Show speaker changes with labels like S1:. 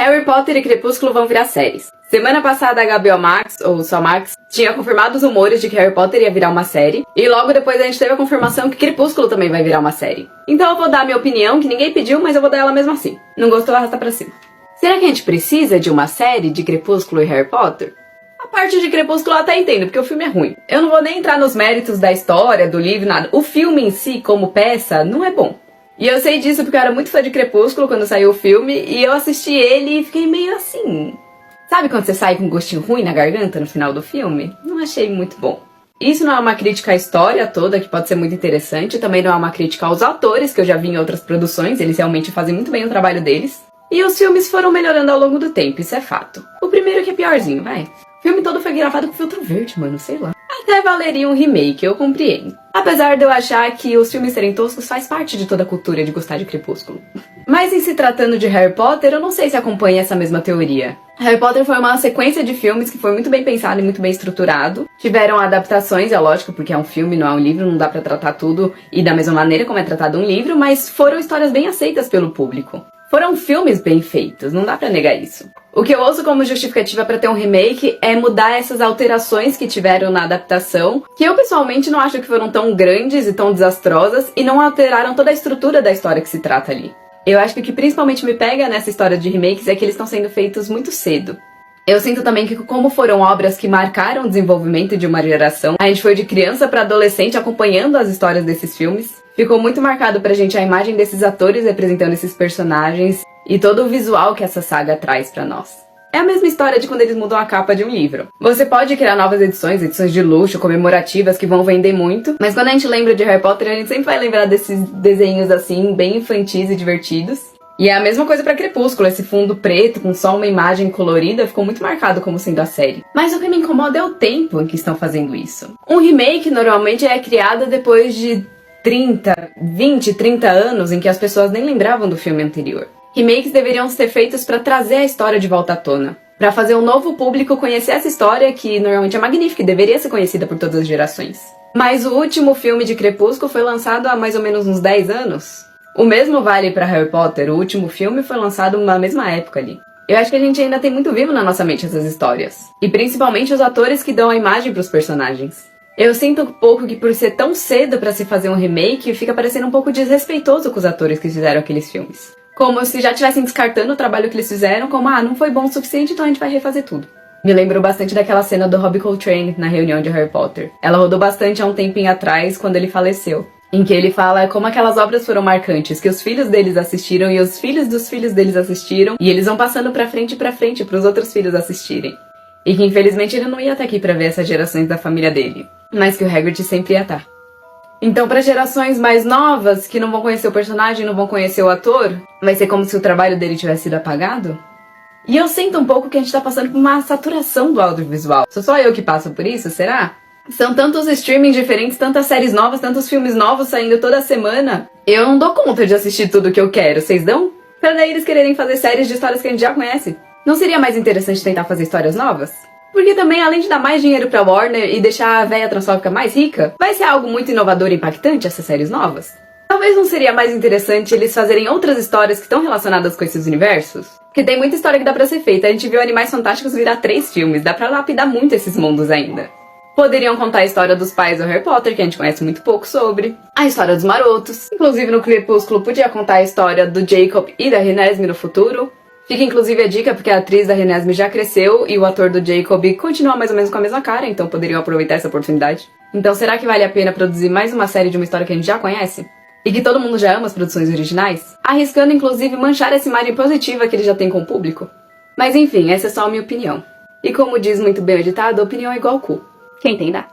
S1: Harry Potter e Crepúsculo vão virar séries. Semana passada a HBO Max, ou só Max, tinha confirmado os rumores de que Harry Potter ia virar uma série, e logo depois a gente teve a confirmação que Crepúsculo também vai virar uma série. Então eu vou dar a minha opinião, que ninguém pediu, mas eu vou dar ela mesmo assim. Não gostou, arrasta pra cima. Será que a gente precisa de uma série de Crepúsculo e Harry Potter? A parte de Crepúsculo eu até entendo, porque o filme é ruim. Eu não vou nem entrar nos méritos da história, do livro, nada. O filme em si, como peça, não é bom. E eu sei disso porque eu era muito fã de Crepúsculo quando saiu o filme, e eu assisti ele e fiquei meio assim... Sabe quando você sai com um gostinho ruim na garganta no final do filme? Não achei muito bom. Isso não é uma crítica à história toda, que pode ser muito interessante, também não é uma crítica aos atores, que eu já vi em outras produções, eles realmente fazem muito bem o trabalho deles. E os filmes foram melhorando ao longo do tempo, isso é fato. O primeiro que é piorzinho, vai. O filme todo foi gravado com filtro verde, mano, sei lá. Até valeria um remake, eu compreendo. Apesar de eu achar que os filmes serem toscos faz parte de toda a cultura de gostar de Crepúsculo. Mas em se tratando de Harry Potter, eu não sei se acompanha essa mesma teoria. Harry Potter foi uma sequência de filmes que foi muito bem pensado e muito bem estruturado. Tiveram adaptações, é lógico, porque é um filme, não é um livro, não dá pra tratar tudo e da mesma maneira como é tratado um livro, mas foram histórias bem aceitas pelo público. Foram filmes bem feitos, não dá pra negar isso. O que eu ouço como justificativa pra ter um remake é mudar essas alterações que tiveram na adaptação, que eu pessoalmente não acho que foram tão grandes e tão desastrosas e não alteraram toda a estrutura da história que se trata ali. Eu acho que o que principalmente me pega nessa história de remakes é que eles estão sendo feitos muito cedo. Eu sinto também que como foram obras que marcaram o desenvolvimento de uma geração, a gente foi de criança pra adolescente acompanhando as histórias desses filmes. Ficou muito marcado pra gente a imagem desses atores representando esses personagens e todo o visual que essa saga traz pra nós. É a mesma história de quando eles mudam a capa de um livro. Você pode criar novas edições de luxo, comemorativas, que vão vender muito, mas quando a gente lembra de Harry Potter, a gente sempre vai lembrar desses desenhos assim, bem infantis e divertidos. E é a mesma coisa pra Crepúsculo, esse fundo preto com só uma imagem colorida ficou muito marcado como sendo a série. Mas o que me incomoda é o tempo em que estão fazendo isso. Um remake normalmente é criado depois de 20, 30 anos em que as pessoas nem lembravam do filme anterior. Remakes deveriam ser feitos para trazer a história de volta à tona, para fazer um novo público conhecer essa história que normalmente é magnífica e deveria ser conhecida por todas as gerações. Mas o último filme de Crepúsculo foi lançado há mais ou menos uns 10 anos. O mesmo vale para Harry Potter, o último filme foi lançado na mesma época ali. Eu acho que a gente ainda tem muito vivo na nossa mente essas histórias, e principalmente os atores que dão a imagem para os personagens. Eu sinto um pouco que por ser tão cedo para se fazer um remake, fica parecendo um pouco desrespeitoso com os atores que fizeram aqueles filmes. Como se já estivessem descartando o trabalho que eles fizeram, como, não foi bom o suficiente, então a gente vai refazer tudo. Me lembro bastante daquela cena do Robbie Coltrane na reunião de Harry Potter. Ela rodou bastante há um tempinho atrás, quando ele faleceu. Em que ele fala como aquelas obras foram marcantes, que os filhos deles assistiram e os filhos dos filhos deles assistiram, e eles vão passando pra frente pros outros filhos assistirem. E que infelizmente ele não ia estar aqui pra ver essas gerações da família dele, mas que o Hagrid sempre ia estar. Então, para gerações mais novas, que não vão conhecer o personagem, não vão conhecer o ator, vai ser como se o trabalho dele tivesse sido apagado? E eu sinto um pouco que a gente tá passando por uma saturação do audiovisual. Sou só eu que passo por isso, será? São tantos streamings diferentes, tantas séries novas, tantos filmes novos saindo toda semana. Eu não dou conta de assistir tudo que eu quero, vocês dão? Pra daí eles quererem fazer séries de histórias que a gente já conhece. Não seria mais interessante tentar fazer histórias novas? Porque também, além de dar mais dinheiro pra Warner e deixar a véia transfóbica mais rica, vai ser algo muito inovador e impactante essas séries novas? Talvez não seria mais interessante eles fazerem outras histórias que estão relacionadas com esses universos? Porque tem muita história que dá pra ser feita. A gente viu Animais Fantásticos virar 3 filmes, dá pra lapidar muito esses mundos ainda. Poderiam contar a história dos pais do Harry Potter, que a gente conhece muito pouco sobre. A história dos marotos. Inclusive no Crepúsculo podia contar a história do Jacob e da Renesmee no futuro. Fica inclusive a dica porque a atriz da Renesmee já cresceu e o ator do Jacob continua mais ou menos com a mesma cara, então poderiam aproveitar essa oportunidade. Então será que vale a pena produzir mais uma série de uma história que a gente já conhece? E que todo mundo já ama as produções originais? Arriscando inclusive manchar essa imagem positiva que ele já tem com o público? Mas enfim, essa é só a minha opinião. E como diz muito bem o ditado, opinião é igual cu. Quem tem dá.